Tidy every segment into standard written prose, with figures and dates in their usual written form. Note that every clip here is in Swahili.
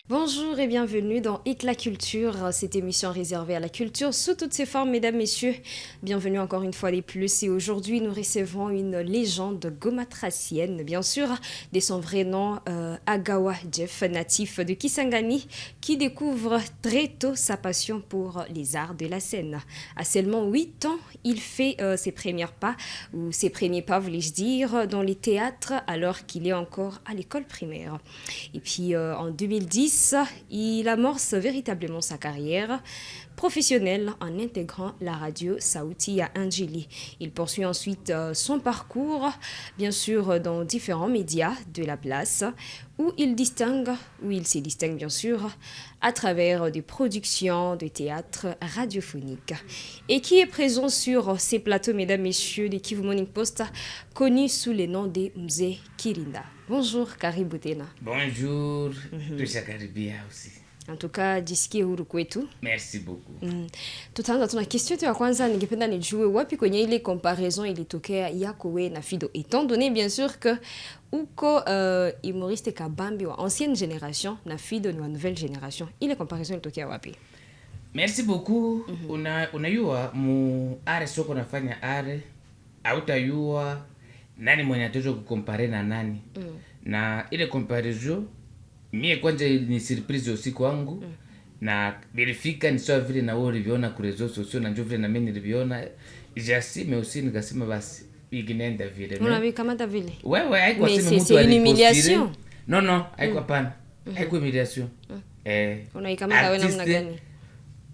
Bonjour et bienvenue dans Éclat Culture, cette émission réservée à la culture sous toutes ses formes, mesdames, messieurs. Bienvenue encore une fois les plus et aujourd'hui nous recevons une légende gomatracienne, bien sûr, de son vrai nom Agawa Jeff, natif de Kisangani, qui découvre très tôt sa passion pour les arts de la scène. À seulement 8 ans, il fait ses premiers pas, voulais-je dire, dans les théâtres alors qu'il est encore à l'école primaire. Et puis en 2010, il amorce véritablement sa carrière professionnelle en intégrant la radio Sauti ya Injili. Il poursuit ensuite son parcours, bien sûr, dans différents médias de la place, où il se distingue bien sûr à travers des productions de théâtre radiophonique et qui est présent sur ces plateaux, mesdames, messieurs, de Kivu Morning Post, connus sous le nom de Mzee Kirinda. Bonjour, karibu tena. Bonjour, tushakaribia aussi. En tout cas, jisikie huru kwetu. Merci beaucoup. Tutaanza tuna question yetu ya kwanza, ningependa nijue wapi kwenye ile comparaison ilitokea yako we na Fido, étant donné bien sûr que uko humoriste kabambi wa ancienne génération na Fido ni wa nouvelle génération. Ile comparaison ilitokea wapi? Merci beaucoup. Unayua mu are soko nafanya are hautayua nani mwenye atozo kukompare na nani. Na ile comparison mie kwanza ni surprise usiku wangu na verifika ni sawa vile na wewe uliviona kwa reseaux sociaux na njoo vile na mimi niliviona jasime usi nikasema basi iginaenda vile. Unavikamata vile? Wewe haiko sema mtu alipostire. No, haiko hapana. Haiko humiliation. Unaikamata wewe namna gani?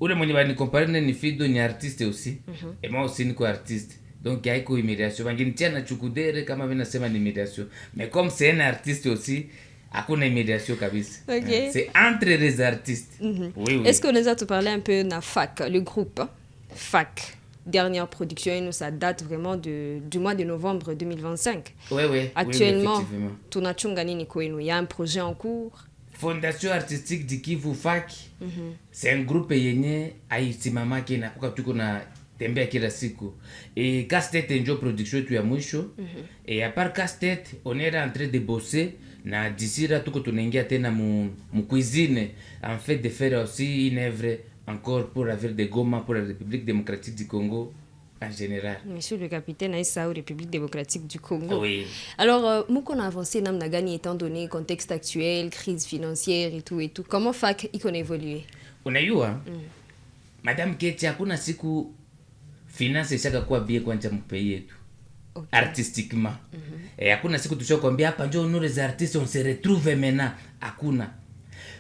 Ule mwenye bani compare ni Fido ni artiste aussi. Et moi aussi niko artiste. Donc haiko humiliation. Banginitia na chukudere kama vile nasema ni humiliation. Mais comme c'est un artiste aussi, hakuna humiliation kabisa. Okay. C'est entre les artistes. Oui. Est-ce que nous allons te parler un peu de FAC, le groupe FAC? Dernière production, ça date vraiment du mois de novembre 2025. Oui. Actuellement, tunachunga nini kwenu? Il y a un projet en cours? Fondation artistique du Kivu FAC. C'est un groupe yenye aisimamaki na kuka tuko na tembea kila siku. Et Casse-Tête ndio production yetu ya mwisho. Et à part Casse-Tête, on est en train de bosser na disira tuko tunaingia tena mu cuisine en fait de faire aussi une œuvre encore pour la ville de Goma, pour la République démocratique du Congo en général. Monsieur le capitaine Aïssa, République démocratique du Congo. Oui. Alors, nous qu'on a avancé namna gani étant donné contexte actuel, crise financière et tout. Comment FAC iko évolué? Unajua? Madame Keti hakuna siku finance shaka kuwa bie kwanza mpei yetu. Okay. Artistiquement. Hakuna siku tushokwambia hapa njoo nous les artistes on se retrouve maintenant. Hakuna.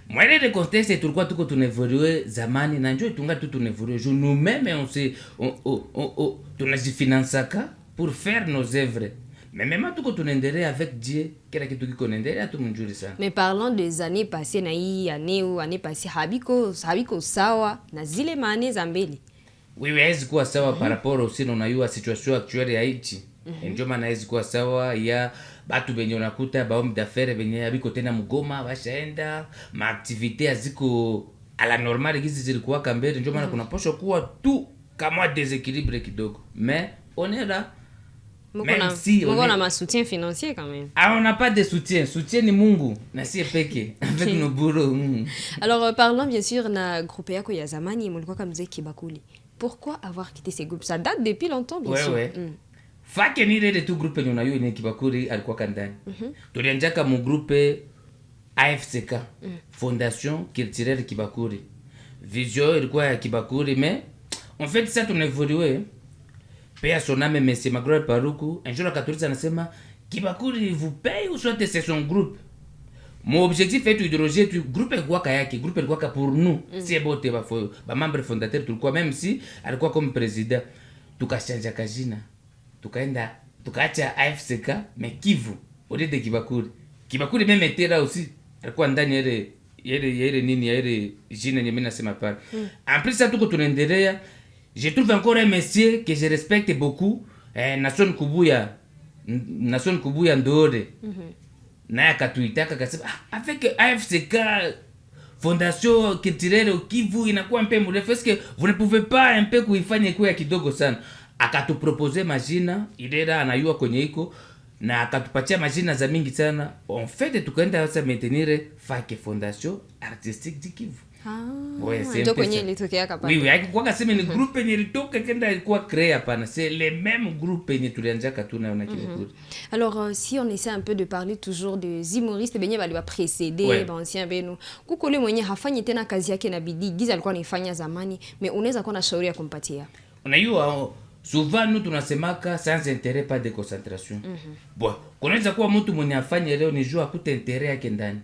Mwele de contexte tulikuwa tuko tunevolue zamani na njoo tunga tu tunevolue. Nous-mêmes on tunajifinansaka pour faire nos œuvres. Mais même tuko tunaendelea avec Dieu, kila kitu kiko naendelea tu mnjuri sana. Mais parlons des années passées na hii année passée habiko sawa na zile maane za mbele. Oui, haizi kuwa sawa par rapport aussi na unayua situation actuelle ya nchi. Ndio maana haizi kuwa sawa ya batu benye unakuta baomi d'affaires benye abiko tena mgoma bashaenda ma activité aziko à la normale gizi zilikuwa kambele ndio maana kuna posho kuwa tu kama déséquilibre kidogo. Mais on est là. Même si on a un soutien financier quand même. Ah, on n'a pas de soutien. Soutien ni Mungu na si peke avec nos bureaux. Alors parlons bien sûr na groupe yako ya zamani mulikuwa kama Mzee Kibakuli. Pourquoi avoir quitté ces groupes? Ça date depuis longtemps, bien sûr. Ouais. FAC ni ile tu groupe yenye unayo ni Kibakuli alikuwa kandani. Tulianjaka mu groupe AFCK, Fondation Culturelle Kibakuli. Vision ilikuwa ya Kibakuli, mais en fait ça on évolué. Pea son âme Monsieur Magloire Paruku, un jour akatuliza anasema Kibakuli vous paye ou soit c'est son groupe. Mon objectif est de déroger tu groupe kwa kayaki, groupe kwa pour nous. Si bote ba membre fondateur tulikuwa même si alikuwa comme président. Tukachanja kajina. Tukaacha AFCK mais Kivu au lieu de Kibakuli. Kibakuli même était là aussi. Alikuwa ndani yele nini yele jina nyemena sema pale. En plus ça tuko tunaendelea. Je trouve encore un monsieur que je respecte beaucoup, Nason Kubuya Ndore. Na akatuitaka akasema avec AFCK Fondation Culturelle Kivu inakuwa un peu mrefu, est-ce que vous ne pouvez pas un peu kuifanya ikuwe ya kidogo sana? Akatuproposer majina, ile anayua kwenye iko na akatupatia majina za mingi sana. En fait tukaenda sasa maintenir Fake Fondation Artistique du Kivu. Ouais, c'est kwenye ilitokea hapa. Oui, haikuwa kasema ni groupe yenye ilitoka kenda ilikuwa créé hapana. C'est le même groupe yenye tulianzaka tu naona kile. Alors si on essaie un peu de parler toujours des humoristes benye bali ba précéder ancien benu. Kukole mwenye hafanyi tena kazi yake na bidii. Giza alikuwa anafanya zamani, mais unaweza kuwa na shauri ya kumpatia. Unajua souvent nous tunasemaka sans intérêt pas de concentration. Bon, kunaweza kuwa mtu mwenye afanye leo ni juu akute intérêt yake ndani.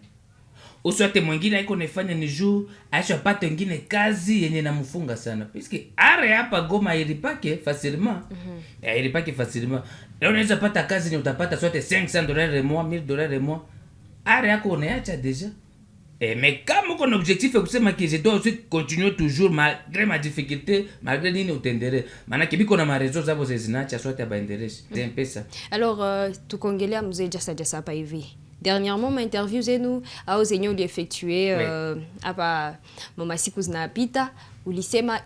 Usiwate mwingine haiko nifanya ni juu aisha pata wengine kazi yenye namfunga sana. Puisque are hapa Goma ilipake facilement. Ilipake facilement. Leo unaweza pata kazi yenye utapata sote $500 le mois, $1000 le mois. Are yako unaacha déjà. Mais comme on a objectif de kusema que je dois aussi continuer toujours malgré ma difficulté, malgré nini utendere. Maana kibiko na marezo zabo zezinaacha sote abaendeleshe. C'est un peu ça. Alors tukongelea mzee Jasa hapa hivi. Dernièrement ma interview zenu au zenye ulieffectué hapa mama siku zinapita ulisema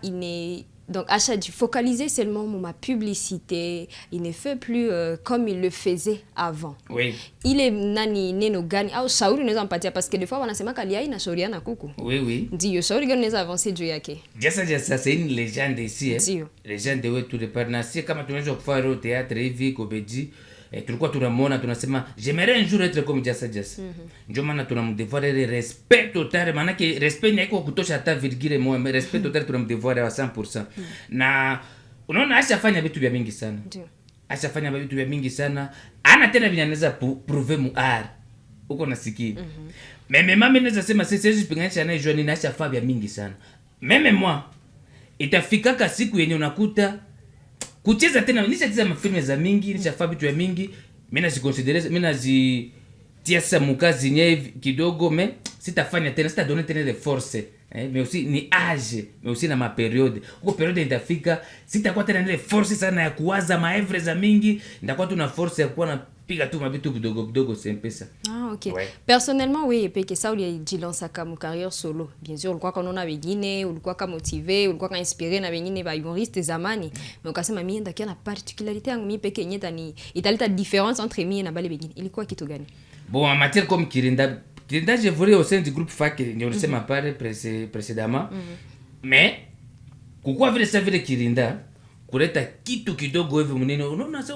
donc achat du focaliser seulement ma publicité, il ne fait plus comme il le faisait avant. Oui. Il est nani neno gani au shauri unaweza mpatia parce que des fois wanasema kali haina shauri na kuku. Oui oui. Ndio shauri gani unaweza avancer juu yake? Jasa c'est une légende ici hein. Légende wetu de parnasi kama tunaweza kufanya au théâtre hivi comédie. Tulikuwa tunamwona tunasema j'aimerais un jour être comme Jasa. Ndio maana tunamdevoir le respect total, maana que respect ni haiko kutosha hata virgule moja, mais respect total tunamdevoir à 100%. Na unaona ashafanya vitu vya mingi sana. Ndio. Ashafanya vitu vya mingi sana. Ana tena vinaweza prouver mu art. Uko nasikia. Meme mama naweza sema sisi pinganisha naye jua ni ashafanya vya mingi sana. Meme moi itafika siku yenye unakuta kucheza tena nishacheza mafilme za mingi, nishafanya vitu vya mingi, mimi naziconsidere, mimi nazitia sasa mukazi nye kidogo, mais sitafanya tena, sitadonner tena de force, mais aussi ni âge, mais aussi na ma période. Uko période itafika, sitakuwa tena ile force sana ya kuwaza maevre za mingi, nitakuwa tu na force ya kuwa napiga tu mabitu kidogo c'est un peu ça. OK. Ouais. Personnellement oui, peke ça ulijilansa kama carrière solo. Bien sûr ulikuwa unaona wengine, ulikuwa kama motivé, ulikuwa inspiré na wengine ba humoriste zamani. Mais ukasema mimi ndakia na particularité yangu mimi peke yenyewe tani italeta différence entre mimi na bale wengine. Ilikuwa kitu gani? Bon, en matière comme Kirinda, j'ai volé au sein du groupe FAK, on le sait ma part précédemment. Mais kukua vile sa vile Kirinda kuleta kitu kidogo hivi mnene. Unaona sasa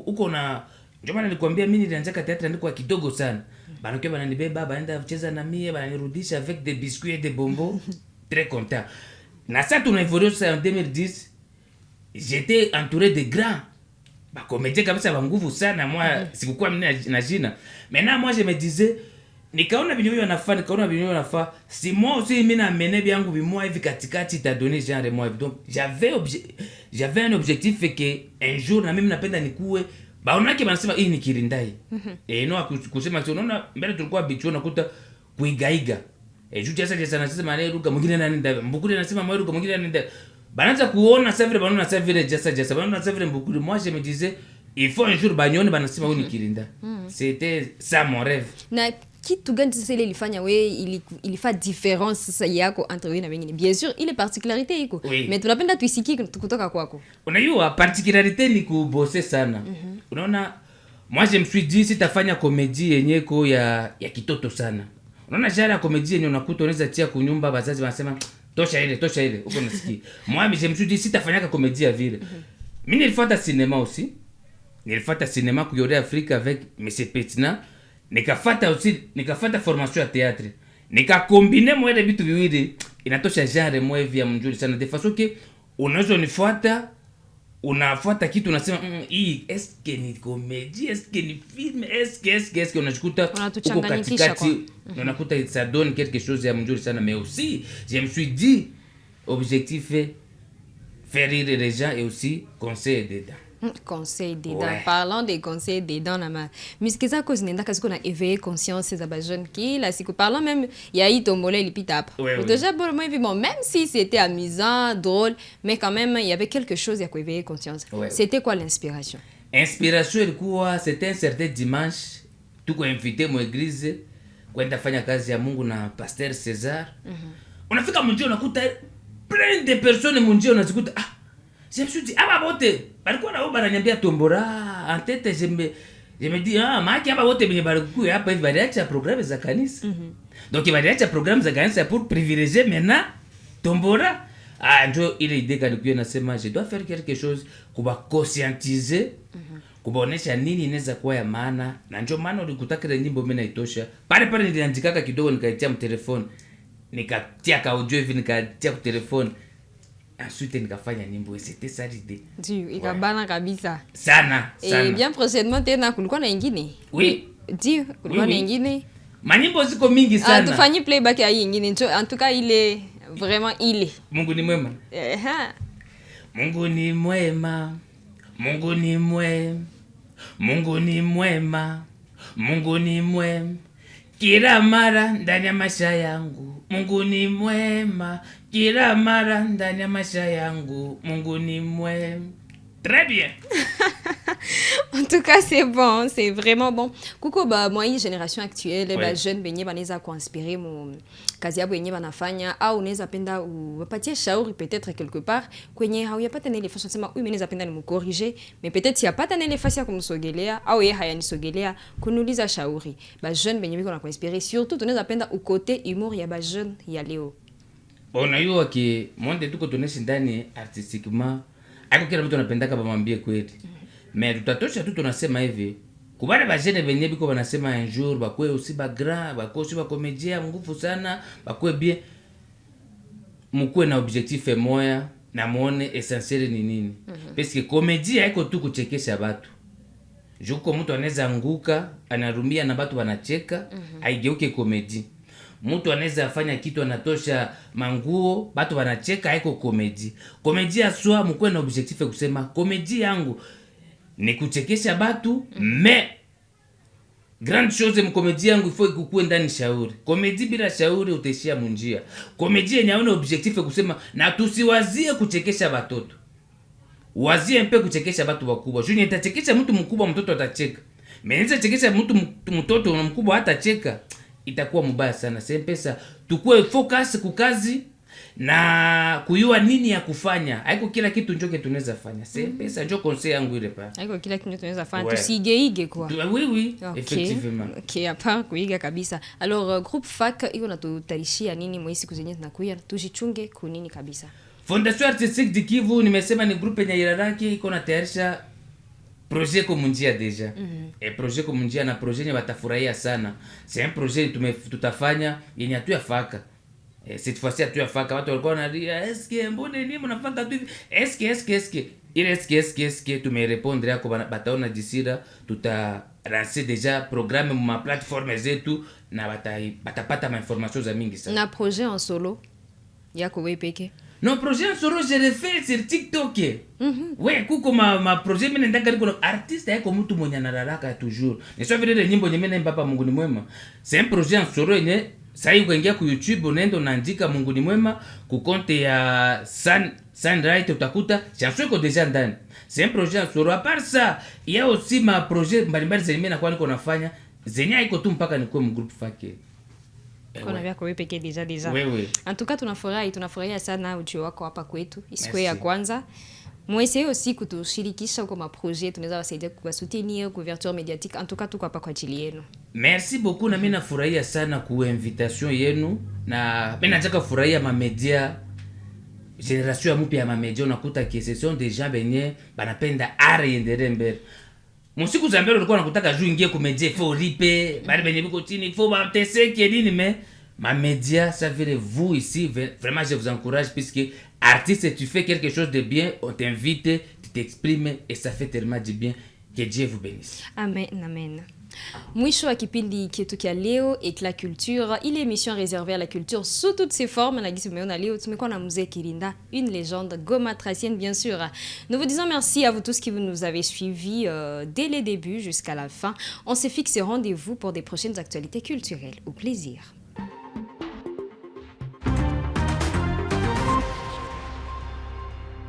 uko na ndio maana nilikwambia mimi nilianza teatro ndiko kidogo sana. Banakiwa bananibeba baenda kucheza na mie, bananirudisha avec des biscuits et des bonbons. Très content. Na ça on a évolué en 2010. J'étais entouré de grands. Ba comédien kabisa ba nguvu sana, moi sikukuwa mimi na jina. Maintenant moi je me disais nikaona binyo yanafaa, nikaona binyo yanafaa. Si moi aussi mimi na mener byangu bimwa hivi katikati ta donner genre moi. Donc j'avais un objectif fait que un jour na mimi napenda nikuwe baonake banasema hii ni Kirindai. No kusema unaona mbele tulikuwa bicho nakuta kuigaiga. Juu Jasa anasema na ruka mwingine nani nda mbukuri anasema mwa ruka mwingine nani nda. Banaanza kuona sasa vile banaona sasa vile Jasa banaona sasa vile mbukuri. Moi je me disais il faut un jour banyone banasema huu ni Kirinda. C'était ça mon rêve. Na kitu gani sasa ile ilifanya wewe ilifanya difference sasa yako entre wewe na wengine? Bien sûr ile particularité iko, mais tunapenda tuisikie kutoka kwako. Unajua particularité ni kubose sana. Unaona moi je me suis dit sitafanya comédie yenye ko ya kitoto sana. Unaona jara comédie yenye unakuta unaweza tia kunyumba bazazi wanasema tosha ile uko nasikia. Moi je me suis dit sitafanya comédie ya vile. Mimi nilifuata cinéma aussi. Nilifuata cinéma kuyore Afrique avec Monsieur Petina. Nikafata formation ya théâtre. Nikakombine mwele vitu viwili inatosha genre mwe vya mzuri sana. De façon que unaweza unafuata kitu unasema hii est-ce ni comédie, est-ce ni film, est-ce unajikuta uko katikati unakuta ça donne quelque chose ya mzuri sana. Mais aussi je me suis dit objectif faire rire les gens et aussi conseiller dedans. Conseil des dents. Parlant des conseils des dents, nama musique za cause nenda kazi kuna éveiller conscience za ba jeunes qui là si parlant même il y a eu tombola et pitap. Déjà bon moi bon même si c'était amusant, drôle, mais quand même il y avait quelque chose à quoi éveiller conscience. C'était quoi l'inspiration? Inspiration ilikuwa c'était un certain dimanche tuko invité mu église kwenda fanya kazi ya Mungu na pasteur César. Unafika mjio unakuta plein de personnes mjio unazikuta je me suis dit aba bote balikuwa nao bananiambia tombora en tête Je me dis maana hapa wote benye balikuwa hapa hivi baliacha programme za kanisa. Donc baliacha programme za kanisa pour privilégier maintenant tombora. Ndio ile idée kanikuwa nasema je dois faire quelque chose kuba conscientiser kubaonesha nini inaweza kuwa ya maana, na ndio maana ulikutaka ile nyimbo mimi naitosha pale niliandikaka kidogo nikaitia mtelefoni nikatia ka audio hivi nikatia kwa telefoni ensuite nikafanya nyimbo. C'était ça l'idée. Ndio ikabana kabisa sana. Bien prochainement tena kulikuwa na nyingine. Oui. Ndio kulikuwa na nyingine. Manyimbo ziko mingi sana. Tufanye playback ya hii nyingine. En tout cas ile vraiment ile. Mungu ni mwema. Mungu ni mwema. Mungu ni mwema. Mungu ni mwema. Mungu ni mwema. Kila mara ndani ya maisha yangu. Mungu ni mwema. Kila mara ndani ya maisha yangu. Mungu ni mwema. Très bien. En tout cas, c'est bon, c'est vraiment bon. Kuko ba moi génération actuelle, ba jeune benye banaweza kuinspirer mu kazi yabo yenye banafanya au unaweza penda upatie shauri peut-être quelque part kwenye hauyapata na ile fasi sema huyu mimi naweza penda ni mcorriger, mais peut-être yapata na ile fasi ya kumsogelea au yeye hayanisogelea kunuliza shauri. Ba jeune benye biko na kuinspirer surtout tunaweza penda ukote humour ya ba jeune ya leo. Bona hiyo ki monde tuko tunaishi ndani artistiquement. Haiko kila mtu anapendaka bamwambie kweli. Mais tutatosha tu tunasema hivi. Kubana ba jeune benye biko banasema un jour bakwe aussi ba grand, bakwe aussi ba comédien nguvu sana, bakwe bien. Mkuwe na objectif moya na muone essentiel ni nini. Parce que comédie haiko tu kuchekesha watu. Juko mtu anaweza anguka, anarumia na watu wanacheka, haigeuke comédie. Mtu anaweza afanya kitu anatosha manguo, watu wanacheka, haiko komedi. Komedi aswa mkuwe na objectif kusema komedi yangu ni kuchekesha watu, mais grande chose mkomedi yangu ifo ikukue ndani shauri. Komedi bila shauri utaishia munjia. Komedi yenye hauna objectif kusema na tusiwazie kuchekesha watoto. Wazie mpe kuchekesha watu wakubwa. Juu nitachekesha mtu mkubwa mtoto atacheka. Mais nitachekesha mtu mtoto mkubwa hatacheka. Itakuwa mbaya sana. Sempesa tukue focus kukazi na kuyua nini ya kufanya. Haiko kila kitu njoke tunaweza fanya. Sempesa njo conseil yangu ile pa. Haiko kila kitu tunaweza fanya. Tusigeige kwa. Oui, okay. Effectivement. Okay, hapa kuiga kabisa. Alors groupe FAC iko natutarishia nini mwezi kuzenye tunakuya tujichunge kunini kabisa. Fondation Artistique du Kivu nimesema ni groupe yenye iraraki iko na tayarisha projet komunjia deja. Et projet komunjia na projet yenye watafurahia sana. C'est un projet tutafanya yenye hatuyafaka. Cette fois-ci hatuyafaka. Watu walikuwa wanalia eske mbone ni mnafaka tu hivi? Eske ile eske tumerepondre yako bataona jisira tutalancer deja programme ma plateforme zetu na batapata ma information za mingi sana. Na projet en solo yako wewe peke. Non, projet en solo je le fais sur TikTok. Ouais, kuko ma projet mimi ndanga liko artiste yako mtu mwenye analalaka toujours. Ni sio vile nyimbo nyeme na Papa Mungu ni mwema. C'est un projet en solo yenye sasa ukaingia ku YouTube unaenda unaandika Mungu ni mwema ku compte ya Sunlight utakuta chanson iko déjà ndani. C'est un projet en solo. À part ça, il y a aussi ma projet mbalimbali zenye na kwa niko nafanya zenye iko tu mpaka nikuwe mu groupe fake. Kuna vyako wewe pekee deja. Oui. En tout cas tunafurahia sana ujio wako hapa kwetu. Isiku ya kwanza. Mwese aussi kutushirikisha kwa maprojet tunaweza wasaidia kwa soutenir couverture médiatique. En tout cas tuko hapa kwa ajili yenu. Merci beaucoup na mimi nafurahia sana kwa invitation yenu na mimi nataka furahia ma media generation mpya ya ma media unakuta que ce sont des gens benye banapenda art yendere mbele. Musiku za mbele ulikuwa unakutaka juu ingie kumedia faut ripe, bali benye biko chini faut bamteseke nini mais ma média ça veut vous ici vraiment je vous encourage puisque artiste tu fais quelque chose de bien, on t'invite, tu t'exprimes et ça fait tellement du bien. Que Dieu vous bénisse. Amen. Mwisho wa kipindi chetu kia leo Éclat Culture, ile émission réservée à la culture sous toutes ses formes. Na gisi umeona leo tumekuwa na Mzee Kirinda, une légende gomatracienne bien sûr. Nous vous disons merci à vous tous qui nous avez suivis dès les débuts jusqu'à la fin. On se fixe rendez-vous pour des prochaines actualités culturelles. Au plaisir.